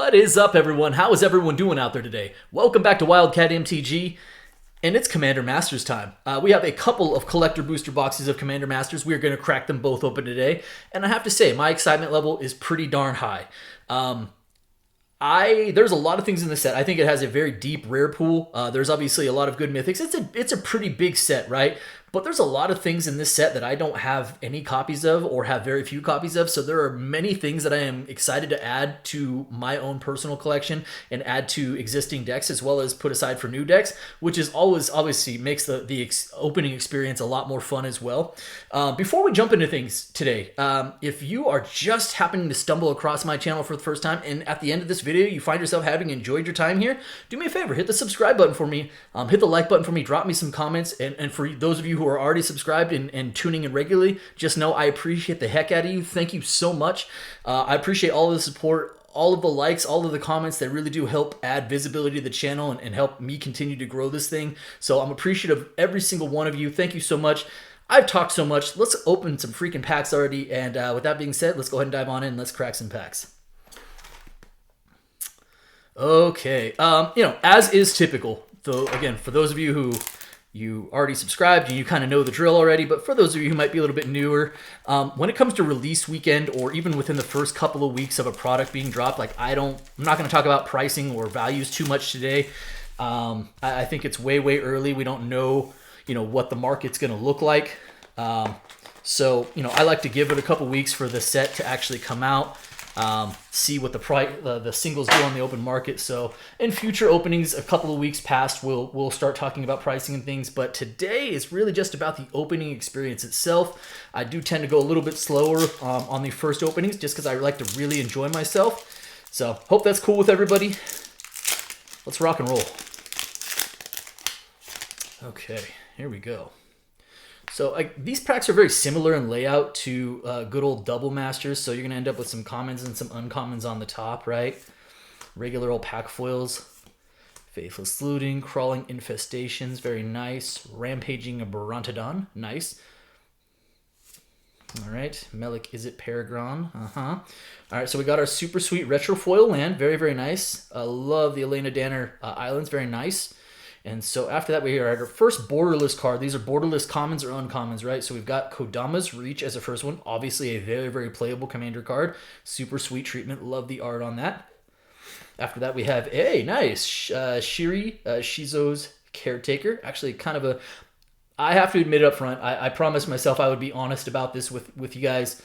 What is up, everyone? How is everyone doing out there today? Welcome back to Wildcat MTG, and it's Commander Masters time. We have a couple of collector booster boxes of Commander Masters. We are going to crack them both open today, and I have to say, my excitement level is pretty darn high. There's a lot of things in the set. I think it has a very deep rare pool. There's obviously a lot of good mythics. It's a pretty big set, right? But there's a lot of things in this set that I don't have any copies of or have very few copies of. So there are many things that I am excited to add to my own personal collection and add to existing decks, as well as put aside for new decks, which is always obviously makes the opening experience a lot more fun as well. Before we jump into things today, if you are just happening to stumble across my channel for the first time and at the end of this video you find yourself having enjoyed your time here, do me a favor, hit the subscribe button for me, hit the like button for me, drop me some comments, and for those of you who are already subscribed and tuning in regularly, just know I appreciate the heck out of you. Thank you so much. I appreciate all of the support, all of the likes, all of the comments that really do help add visibility to the channel and help me continue to grow this thing. So I'm appreciative of every single one of you. Thank you so much. I've talked so much. Let's open some freaking packs already. And with that being said, let's go ahead and dive on in. Let's crack some packs. Okay. As is typical, though, again, for those of you who you already subscribed and you kind of know the drill already, but for those of you who might be a little bit newer, when it comes to release weekend or even within the first couple of weeks of a product being dropped, I'm not going to talk about pricing or values too much today. I think it's way early. We don't know, what the market's going to look like. So I like to give it a couple weeks for the set to actually come out. See what the singles do on the open market. So in future openings, a couple of weeks past, we'll start talking about pricing and things. But today is really just about the opening experience itself. I do tend to go a little bit slower on the first openings, just because I like to really enjoy myself. So hope that's cool with everybody. Let's rock and roll. Okay, here we go. So these packs are very similar in layout to good old Double Masters. So you're going to end up with some commons and some uncommons on the top, right? Regular old pack foils. Faithless Looting, Crawling Infestations, very nice. Rampaging a Barontodon, nice. All right, Melik Izzet Paragon, All right, so we got our super sweet retro foil land, very nice. I love the Elena Danner Islands, very nice. And so after that, we are at our first borderless card. These are borderless commons or uncommons, right? So we've got Kodama's Reach as the first one. Obviously a very playable commander card. Super sweet treatment. Love the art on that. After that, we have a nice Shiri Shizo's Caretaker. Actually I have to admit up front, I promised myself I would be honest about this with you guys.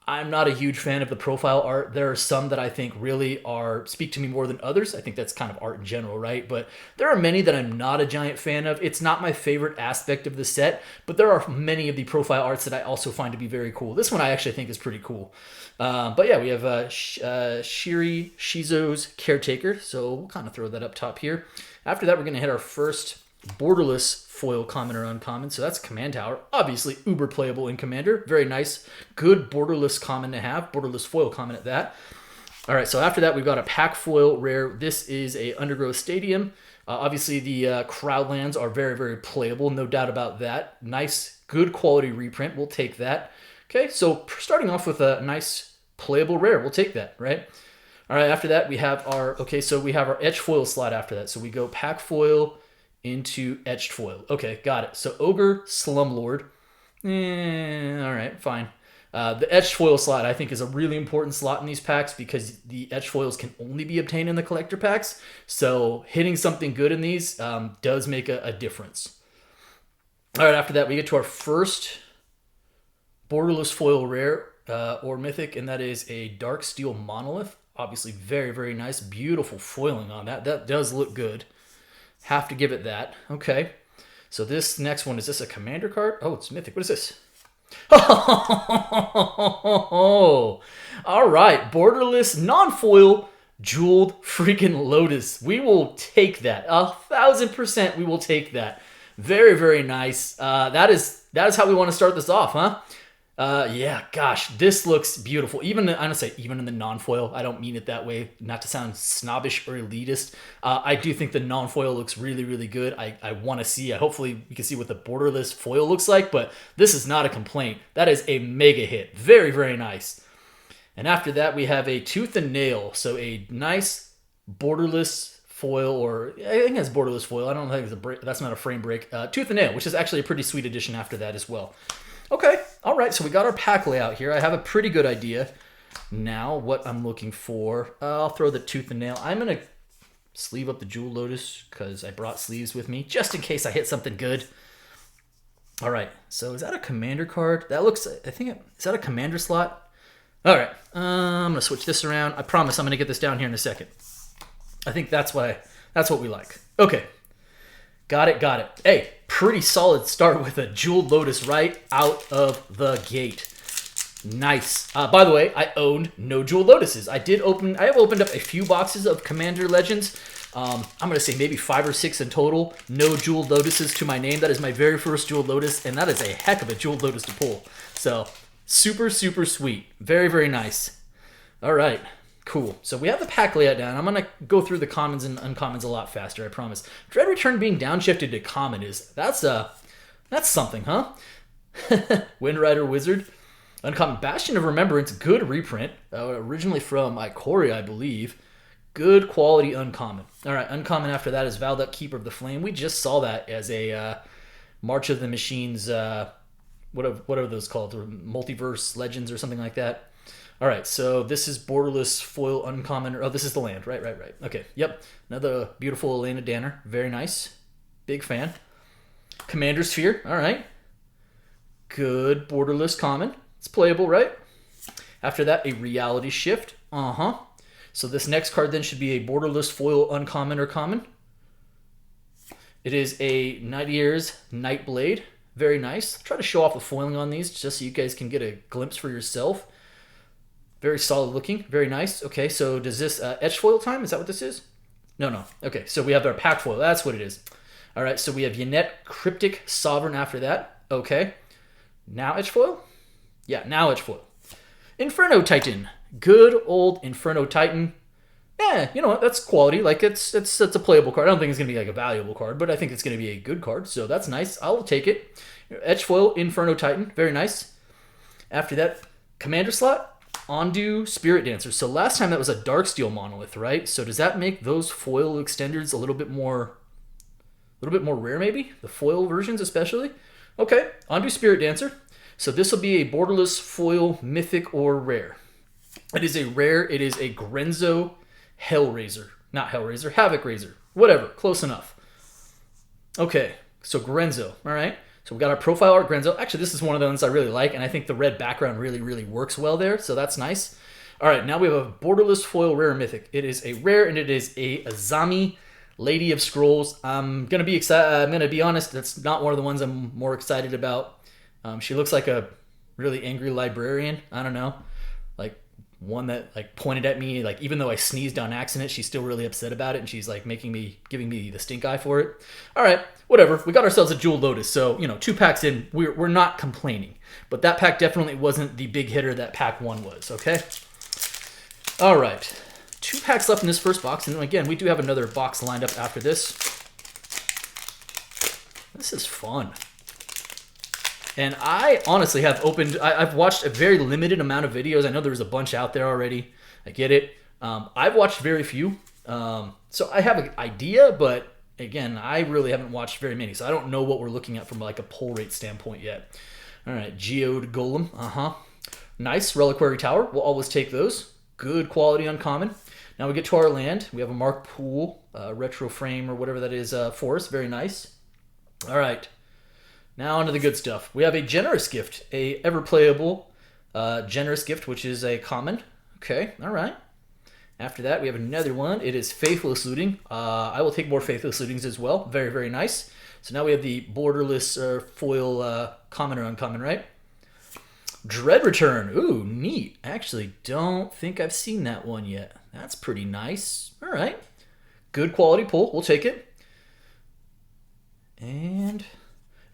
I'm not a huge fan of the profile art. There are some that I think really speak to me more than others. I think that's kind of art in general, right? But there are many that I'm not a giant fan of. It's not my favorite aspect of the set, but there are many of the profile arts that I also find to be very cool. This one I actually think is pretty cool. But yeah, we have Shiri Shizo's Caretaker, so we'll kind of throw that up top here. After that, we're going to hit our first borderless foil common or uncommon. So that's Command Tower. Obviously uber playable in Commander. Very nice. Good borderless common to have. Borderless foil common at that. All right, so after that, we've got a pack foil rare. This is a Undergrowth Stadium. Obviously, the Crowdlands are very playable. No doubt about that. Nice, good quality reprint. We'll take that. Okay, so starting off with a nice playable rare. We'll take that, right? All right, after that, we have our etched foil slot after that. So we go pack foil into etched foil. Okay, got it. So Ogre, Slumlord. All right, fine. The etched foil slot, I think, is a really important slot in these packs because the etched foils can only be obtained in the collector packs. So hitting something good in these does make a difference. All right, after that, we get to our first borderless foil rare or mythic, and that is a Dark Steel Monolith. Obviously, very nice. Beautiful foiling on that. That does look good. Have to give it that. Okay. So this next one, is this a commander card? Oh, it's mythic. What is this? Oh, all right. Borderless, non-foil, jeweled freaking Lotus. We will take that. 1000% we will take that. Very nice. That is how we want to start this off, huh? Yeah, gosh, this looks beautiful. Even in the non-foil, I don't mean it that way, not to sound snobbish or elitist. I do think the non-foil looks really good. I want to see, hopefully we can see what the borderless foil looks like, but this is not a complaint. That is a mega hit. Very nice. And after that, we have a Tooth and Nail. So a nice borderless foil, or I think it's borderless foil. I don't think it's a break. That's not a frame break. Tooth and Nail, which is actually a pretty sweet addition after that as well. Okay, all right. So we got our pack layout here. I have a pretty good idea now what I'm looking for. I'll throw the Tooth and Nail. I'm gonna sleeve up the Jewel Lotus because I brought sleeves with me just in case I hit something good. All right. So is that a commander card? That looks. I think is that a commander slot? All right, I'm gonna switch this around. I promise I'm gonna get this down here in a second. I think that's what we like. Okay, got it. Hey, pretty solid start with a Jeweled Lotus right out of the gate. Nice. By the way, I owned no Jeweled Lotuses. I have opened up a few boxes of Commander Legends. I'm gonna say maybe 5 or 6 in total. No Jeweled Lotuses to my name. That is my very first Jeweled Lotus, and that is a heck of a Jeweled Lotus to pull. So. Super, super sweet. Very, very nice. All right, cool. So we have the pack layout down. I'm going to go through the commons and uncommons a lot faster, I promise. Dread Return being downshifted to common that's something, huh? Windrider Wizard. Uncommon Bastion of Remembrance, good reprint. Originally from Ikoria, I believe. Good quality uncommon. All right, uncommon after that is Valduk, Keeper of the Flame. We just saw that as a March of the Machines... what are those called? Multiverse Legends or something like that. All right, so this is borderless foil uncommon. Oh, this is the land. Right. Okay, yep. Another beautiful Elena Danner. Very nice. Big fan. Commander Sphere. All right. Good borderless common. It's playable, right? After that, a Reality Shift. So this next card then should be a borderless foil uncommon or common. It is a Night Ears Nightblade. Very nice. Try to show off the foiling on these just so you guys can get a glimpse for yourself. Very solid looking. Very nice. Okay, so does this etch foil time? Is that what this is? No. Okay, so we have our pack foil. That's what it is. All right, so we have Yannette Cryptic Sovereign after that. Okay. Now etch foil? Yeah, now etch foil. Inferno Titan. Good old Inferno Titan. Yeah, you know what? That's quality. Like it's a playable card. I don't think it's gonna be like a valuable card, but I think it's gonna be a good card. So that's nice. I'll take it. Etch foil Inferno Titan. Very nice. After that, Commander slot, Ondu Spirit Dancer. So last time that was a Darksteel monolith, right? So does that make those foil extenders a little bit more rare, maybe? The foil versions, especially. Okay, Ondu Spirit Dancer. So this will be a borderless foil mythic or rare. It is a rare. It is a Grenzo. Not Hellraiser, Havoc Razor. Whatever, close enough. Okay, so Grenzo, all right? So we got our profile art Grenzo. Actually, this is one of the ones I really like, and I think the red background really, really works well there, so that's nice. All right, now we have a borderless foil rare mythic. It is a rare, and it is a Azami Lady of Scrolls. I'm gonna be excited. I'm gonna be honest. That's not one of the ones I'm more excited about. She looks like a really angry librarian. I don't know, like one that like pointed at me, like even though I sneezed on accident, she's still really upset about it, and she's like giving me the stink eye for it. All right, whatever. We got ourselves a Jeweled Lotus, so 2 packs in, we're not complaining. But that pack definitely wasn't the big hitter that pack 1 was. Okay. All right, 2 packs left in this first box, and again, we do have another box lined up after this. This is fun. And I honestly have I've watched a very limited amount of videos. I know there's a bunch out there already. I get it. I've watched very few. So I have an idea, but again, I really haven't watched very many. So I don't know what we're looking at from like a pull rate standpoint yet. All right, Geode Golem. Nice. Reliquary Tower. We'll always take those. Good quality uncommon. Now we get to our land. We have a Mark Pool, retro frame or whatever that is for us. Very nice. All right. Now onto the good stuff. We have a Generous Gift, a ever-playable Generous Gift, which is a common. Okay, all right. After that, we have another one. It is Faithless Looting. I will take more Faithless Lootings as well. Very, very nice. So now we have the borderless foil common or uncommon, right? Dread Return. Ooh, neat. Actually, don't think I've seen that one yet. That's pretty nice. All right. Good quality pull. We'll take it. And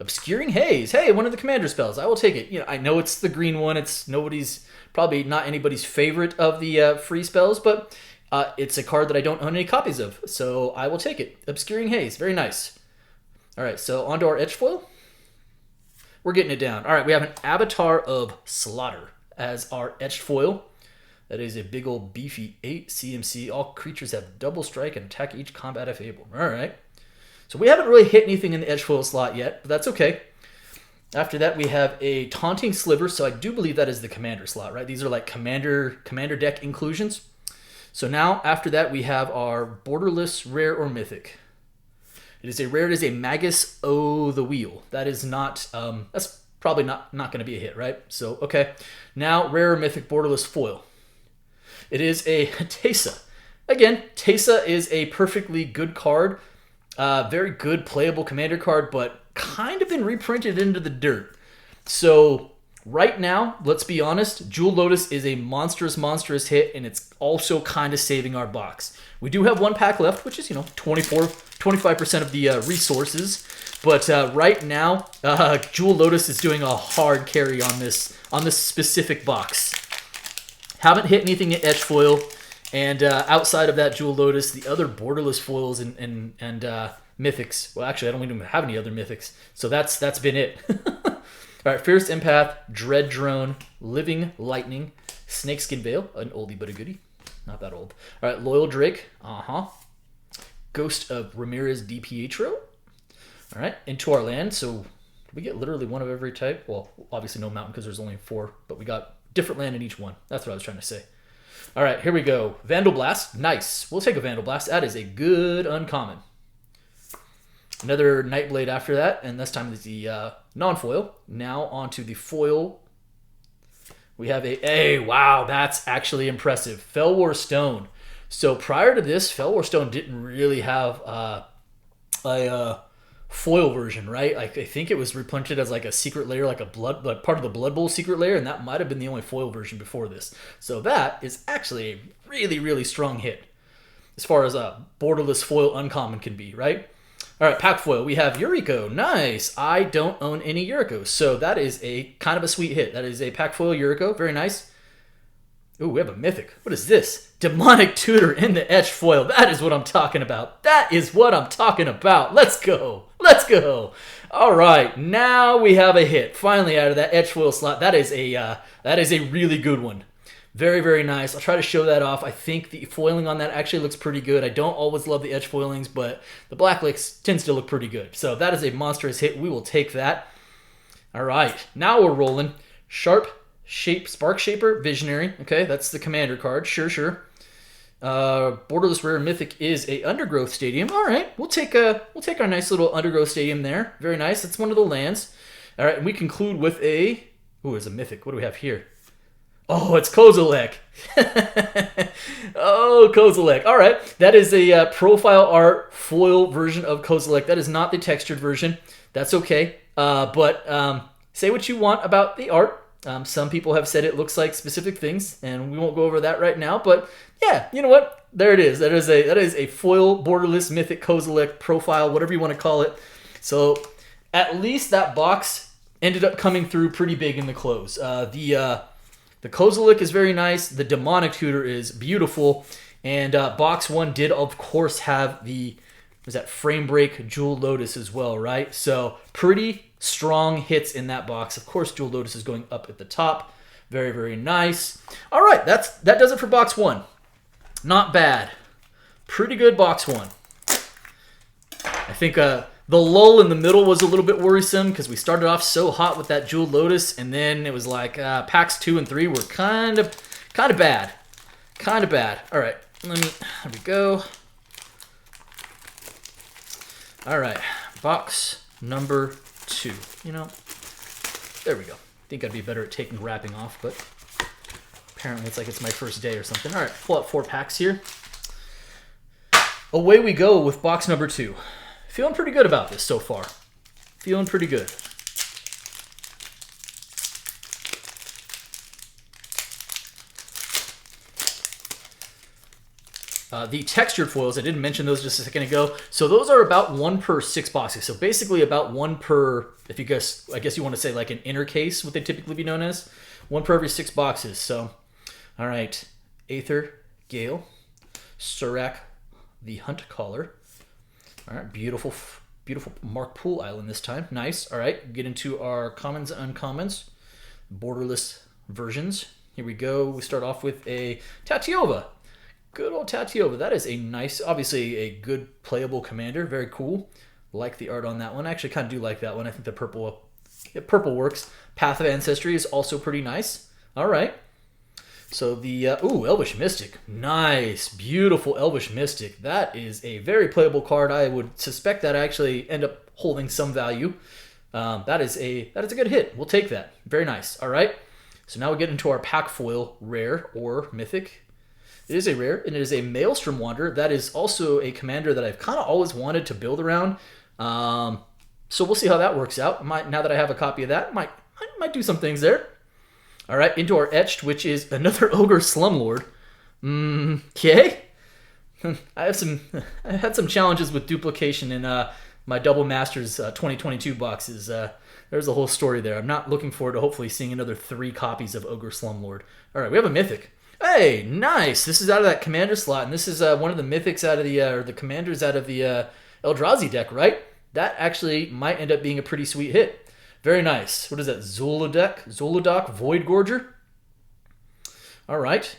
Obscuring Haze. Hey, one of the commander spells. I will take it. I know it's the green one. It's probably not anybody's favorite of the free spells, but it's a card that I don't own any copies of, so I will take it. Obscuring Haze. Very nice. All right, so onto our etch foil. We're getting it down. All right, we have an Avatar of Slaughter as our etched foil. That is a big old beefy 8 CMC. All creatures have double strike and attack each combat if able. All right. So we haven't really hit anything in the edge foil slot yet, but that's okay. After that, we have a Taunting Sliver. So I do believe that is the commander slot, right? These are like commander deck inclusions. So now, after that, we have our Borderless Rare or Mythic. It is a rare. It is a Magus O the Wheel. That is not, that's probably not going to be a hit, right? So, okay. Now, Rare or Mythic Borderless Foil. It is a Teysa. Again, Teysa is a perfectly good card. Very good playable commander card, but kind of been reprinted into the dirt. So right now, let's be honest, Jewel Lotus is a monstrous hit, and it's also kind of saving our box. We do have one pack left, which is, 25% of the resources. But right now, Jewel Lotus is doing a hard carry on this specific box. Haven't hit anything at edge foil, and outside of that Jewel Lotus, the other borderless foils and mythics. Well, actually, I don't even have any other mythics, so that's been it. All right, Fierce Empath, Dread Drone, Living Lightning, Snakeskin Veil, an oldie but a goodie, not that old. All right, Loyal Drake, Ghost of Ramirez DiPietro. All right, Into Our Land. So we get literally one of every type. Well, obviously no mountain because there's only 4, but we got different land in each one. That's what I was trying to say. All right, here we go. Vandal Blast. Nice. We'll take a Vandal Blast. That is a good uncommon. Another Nightblade after that, and this time is the non-foil. Now onto the foil. We have wow, that's actually impressive. Fellwar Stone. So prior to this, Fellwar Stone didn't really have a foil version, right? Like, I think it was reprinted as like a secret layer, like part of the Blood Bowl secret layer, and that might have been the only foil version before this. So that is actually a really strong hit as far as a borderless foil uncommon can be, right? All right, pack foil. We have Yuriko. Nice. I don't own any Yuriko, so that is a kind of a sweet hit. That is a pack foil Yuriko. Very nice. Ooh, we have a mythic. What is this? Demonic Tutor in the etched foil. That is what I'm talking about. That is what I'm talking about. Let's go. Let's go. All right, now we have a hit. Finally, out of that etched foil slot. That is a really good one. Very nice. I'll try to show that off. I think the foiling on that actually looks pretty good. I don't always love the edge foilings, but the black licks tends to look pretty good. So that is a monstrous hit. We will take that. All right, now we're rolling. Sharp Spark Shaper, Visionary. Okay, that's the commander card. Sure. Borderless Rare Mythic is a Undergrowth Stadium. All right, we'll take our nice little Undergrowth Stadium there. Very nice. That's one of the lands. All right, and we conclude with a Mythic. What do we have here? Oh, it's Kozilek. Oh, Kozilek. All right, that is a profile art foil version of Kozilek. That is not the textured version. That's okay. But say what you want about the art. Some people have said it looks like specific things, and we won't go over that right now. But yeah, you know what? There it is. That is a foil borderless mythic Kozilek profile, whatever you want to call it. So at least that box ended up coming through pretty big in the close. The Kozilek is very nice. The Demonic Tutor is beautiful, and box 1 did of course have the Frame Break Jewel Lotus as well, right? So pretty strong hits in that box. Of course, Jewel Lotus is going up at the top. Very nice. All right, that does it for box 1. Not bad. Pretty good box 1. I think the lull in the middle was a little bit worrisome because we started off so hot with that Jewel Lotus, and then it was like packs 2 and 3 were kind of bad. Kind of bad. All right, there we go. All right, box number 2. There we go. I think I'd be better at taking wrapping off, but apparently it's like it's my first day or something. All right, pull out 4 packs here. Away we go with box number 2. Feeling pretty good about this so far. Feeling pretty good. The textured foils, I didn't mention those just a second ago. So those are about 1 per 6 boxes. So basically about 1 per, I guess you want to say like an inner case, what they typically be known as. 1 per every 6 boxes. So, all right. Aether, Gale, Surak, the Hunt Caller. All right, beautiful Mark Pool Island this time. Nice. All right, get into our commons and uncommons. Borderless versions. Here we go. We start off with a Tatiova. Good old Tatiova. That is a nice, obviously a good playable commander. Very cool. Like the art on that one. I actually kind of do like that one. I think the purple works. Path of Ancestry is also pretty nice. All right. So the, Elvish Mystic. Nice. Beautiful Elvish Mystic. That is a very playable card. I would suspect that actually end up holding some value. That is a good hit. We'll take that. Very nice. All right. So now we get into our pack foil rare or mythic. It is a rare, and it is a Maelstrom Wanderer. That is also a commander that I've kind of always wanted to build around. So we'll see how that works out. Now that I have a copy of that, might do some things there. All right, into our Etched, which is another Ogre Slumlord. Okay. I had some challenges with duplication in my Double Masters 2022 boxes. There's a whole story there. I'm not looking forward to hopefully seeing another 3 copies of Ogre Slumlord. All right, we have a Mythic. Hey, nice. This is out of that commander slot, and this is one of the Mythics out of the or the commanders out of the Eldrazi deck, right? That actually might end up being a pretty sweet hit. Very nice. What is that? Zolodok Voidgorger. All right.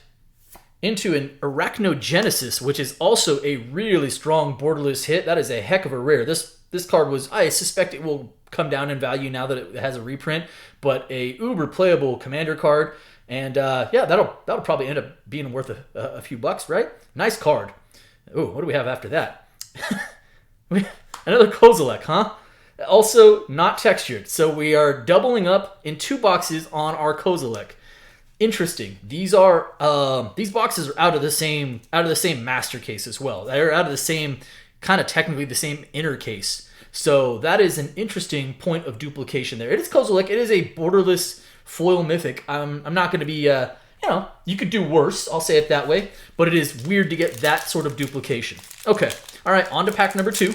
Into an Arachnogenesis, which is also a really strong borderless hit. That is a heck of a rare. This card was, I suspect it will come down in value now that it has a reprint, but a uber playable commander card. And yeah, that'll probably end up being worth a few bucks, right? Nice card. Oh, what do we have after that? Another Kozilek, huh? Also not textured, so we are doubling up in 2 boxes on our Kozilek. Interesting. These boxes are out of the same master case as well. They're out of the same kind of technically the same inner case. So that is an interesting point of duplication there. It is Kozilek. It is a borderless foil mythic. I'm not going to be you could do worse. I'll say it that way. But it is weird to get that sort of duplication. Okay. All right. On to pack number 2.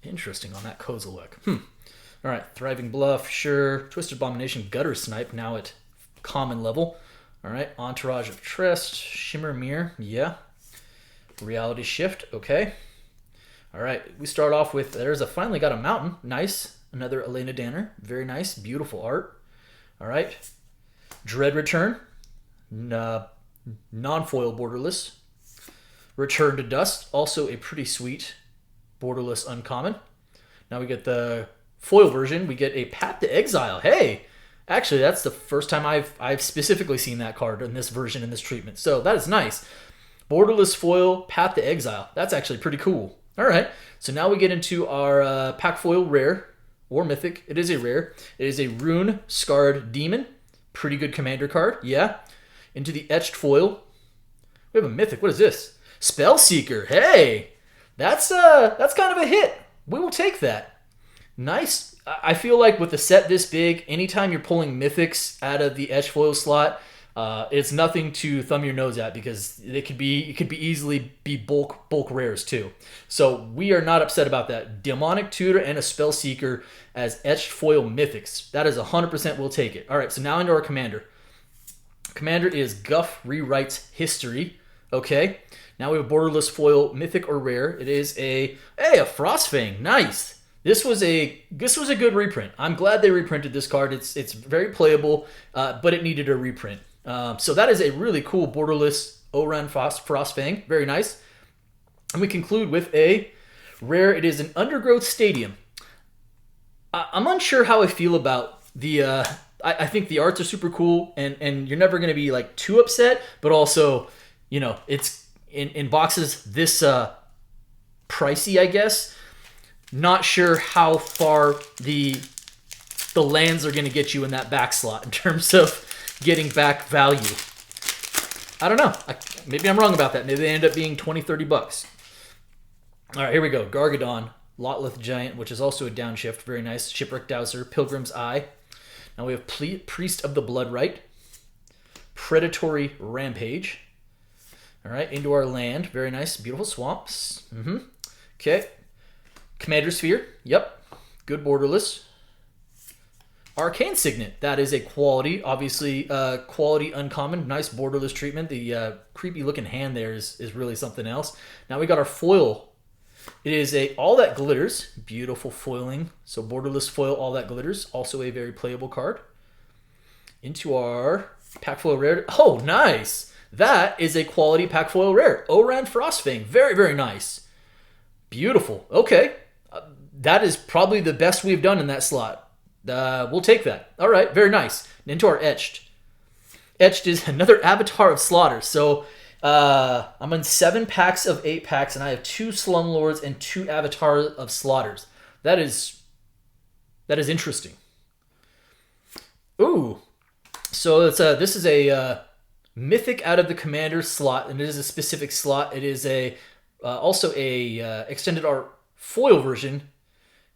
Interesting on that Kozilek. All right, Thriving Bluff, sure. Twisted Abomination, Gutter Snipe, now at common level. All right, Entourage of Trest, Shimmer Mirror, yeah. Reality Shift, okay. All right, we start off with, finally got a mountain, nice. Another Elena Danner, very nice, beautiful art. All right, Dread Return, non-foil borderless. Return to Dust, also a pretty sweet borderless uncommon. Now we get the foil version. We get a Path to Exile. Hey, actually, that's the first time I've specifically seen that card in this version, in this treatment. So that is nice. Borderless foil, Path to Exile. That's actually pretty cool. All right. So now we get into our pack foil rare or mythic. It is a rare. It is a Rune Scarred Demon. Pretty good commander card. Yeah. Into the Etched foil. We have a mythic. What is this? Spellseeker. Hey. That's kind of a hit. We will take that. Nice. I feel like with a set this big, anytime you're pulling mythics out of the etch foil slot, it's nothing to thumb your nose at because it could easily be bulk rares too. So we are not upset about that. Demonic Tutor and a Spellseeker as etched foil mythics. That is 100% we'll take it. All right, so now into our commander. Commander is Guff Rewrites History. Okay. Now we have borderless foil, mythic or rare. It is a Frostfang. Nice. This was a good reprint. I'm glad they reprinted this card. It's very playable, but it needed a reprint. So that is a really cool borderless Oran Frostfang. Very nice. And we conclude with a rare. It is an Undergrowth Stadium. I'm unsure how I feel about the. I think the arts are super cool, and you're never going to be like too upset, but also, it's. In boxes this pricey, I guess. Not sure how far the lands are going to get you in that back slot in terms of getting back value. I don't know. Maybe I'm wrong about that. Maybe they end up being 20, 30 bucks. All right, here we go. Gargadon, Lotleth Giant, which is also a downshift. Very nice. Shipwreck Dowser, Pilgrim's Eye. Now we have Priest of the Bloodright, Predatory Rampage. All right, into our land. Very nice. Beautiful swamps. Okay. Commander Sphere. Yep. Good borderless. Arcane Signet. That is a quality. Obviously, quality uncommon. Nice borderless treatment. The creepy looking hand there is really something else. Now we got our foil It is a All That Glitters, beautiful foiling. So borderless foil, All That Glitters, also a very playable card. Into our pack foil rare. Oh, nice! That is a quality pack foil rare. Oran Frostfang, very, very nice. Beautiful. Okay, that is probably the best we've done in that slot. We'll take that. All right, very nice. Into our Etched. Etched is another Avatar of Slaughter. So I'm in 7 packs of 8 packs, and I have 2 Slumlords and 2 Avatar of Slaughters. That is interesting. Ooh. So this is a Mythic out of the Commander slot, and it is a specific slot. It is also a extended art foil version,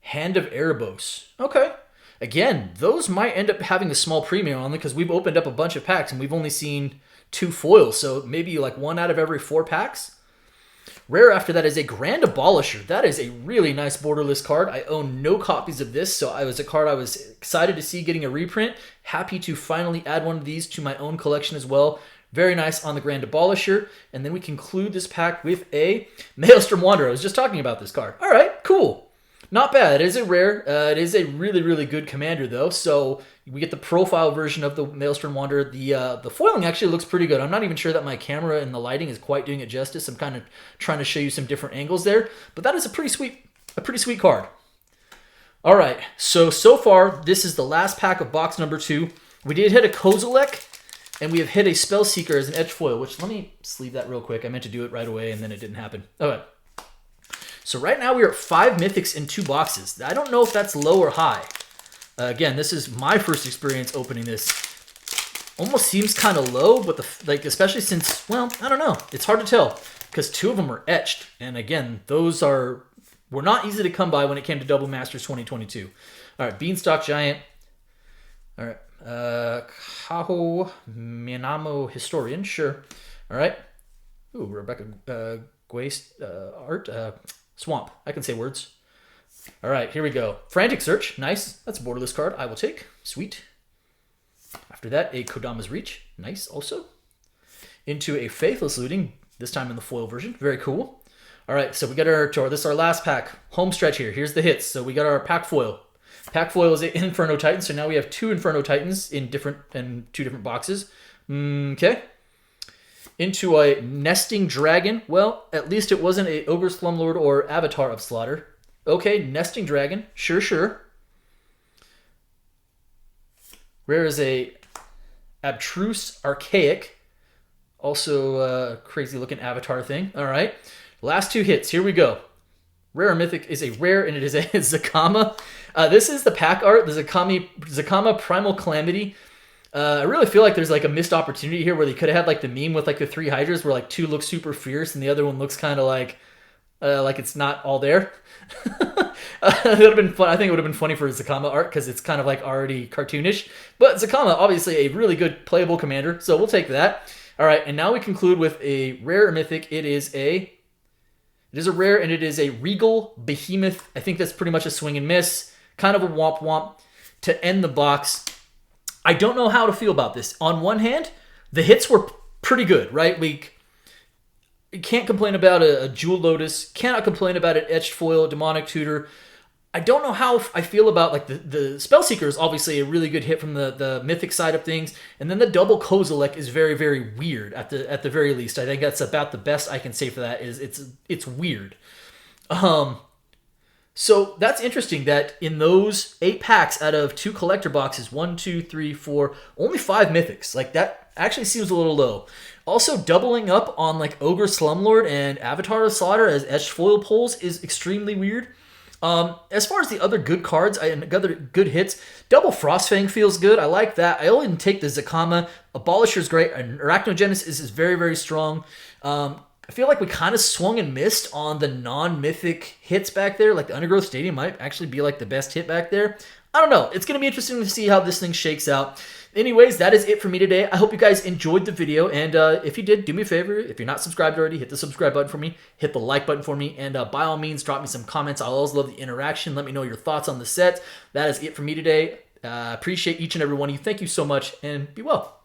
Hand of Erebos. Okay. Again, those might end up having a small premium on them because we've opened up a bunch of packs and we've only seen 2 foils, so maybe like 1 out of every 4 packs. Rare after that is a Grand Abolisher. That is a really nice borderless card. I own no copies of this, so it was a card I was excited to see getting a reprint. Happy to finally add one of these to my own collection as well. Very nice on the Grand Abolisher. And then we conclude this pack with a Maelstrom Wanderer. I was just talking about this card. All right, cool. Not bad. It is a rare. It is a really, really good commander, though. So we get the profile version of the Maelstrom Wanderer. The foiling actually looks pretty good. I'm not even sure that my camera and the lighting is quite doing it justice. I'm kind of trying to show you some different angles there. But that is a pretty sweet card. All right. So far, this is the last pack of box number 2. We did hit a Kozilek, and we have hit a Spellseeker as an edge foil, which let me sleeve that real quick. I meant to do it right away, and then it didn't happen. All right. So right now we are at 5 mythics in 2 boxes. I don't know if that's low or high. Again, this is my first experience opening this. Almost seems kind of low, but especially since, well, I don't know. It's hard to tell because 2 of them are etched. And again, those were not easy to come by when it came to Double Masters 2022. All right, Beanstalk Giant. All right, Kaho Minamo Historian, sure. All right. Ooh, Rebecca Guace art. Swamp. I can say words. All right, here we go. Frantic Search. Nice. That's a borderless card. I will take. Sweet. After that, a Kodama's Reach. Nice also. Into a Faithless Looting, this time in the foil version. Very cool. All right, so we got this is our last pack. Home stretch here. Here's the hits. So we got our pack foil. Pack foil is an Inferno Titan, so now we have 2 Inferno Titans in 2 different boxes. Okay. Into a Nesting Dragon. Well, at least it wasn't a Ogre Slumlord or Avatar of Slaughter. Okay, Nesting Dragon. Sure. Rare is a Abstruse Archaic. Also a crazy looking Avatar thing. All right. Last 2 hits. Here we go. Rare or Mythic is a rare, and it is a Zakama. This is the pack art. The Zakama Primal Calamity. I really feel like there's like a missed opportunity here where they could have had like the meme with like the 3 Hydras where like 2 look super fierce and the other one looks kind of like it's not all there. It would have been fun. I think it would have been funny for Zakama art because it's kind of like already cartoonish. But Zakama, obviously a really good playable commander, so we'll take that. All right, and now we conclude with a rare or mythic. It is a rare, and it is a Regal Behemoth. I think that's pretty much a swing and miss, kind of a womp womp to end the box. I don't know how to feel about this. On one hand, the hits were pretty good, right? We can't complain about a Jewel Lotus. Cannot complain about an Etched Foil, Demonic Tutor. I don't know how I feel about like the Spellseeker is obviously a really good hit from the Mythic side of things. And then the double Kozilek is very, very weird at the very least. I think that's about the best I can say for that is it's weird. So that's interesting that in those 8 packs out of 2 collector boxes, 1, 2, 3, 4, only 5 mythics. Like that actually seems a little low. Also, doubling up on like Ogre Slumlord and Avatar of Slaughter as etched foil pulls is extremely weird. As far as the other good cards and other good hits, Double Frostfang feels good. I like that. I only take the Zakama. Abolisher is great. Arachnogenesis is very, very strong. I feel like we kind of swung and missed on the non-mythic hits back there. Like the Undergrowth Stadium might actually be like the best hit back there. I don't know. It's going to be interesting to see how this thing shakes out. Anyways, that is it for me today. I hope you guys enjoyed the video. And if you did, do me a favor. If you're not subscribed already, hit the subscribe button for me. Hit the like button for me. And by all means, drop me some comments. I'll always love the interaction. Let me know your thoughts on the set. That is it for me today. Appreciate each and every one of you. Thank you so much, and be well.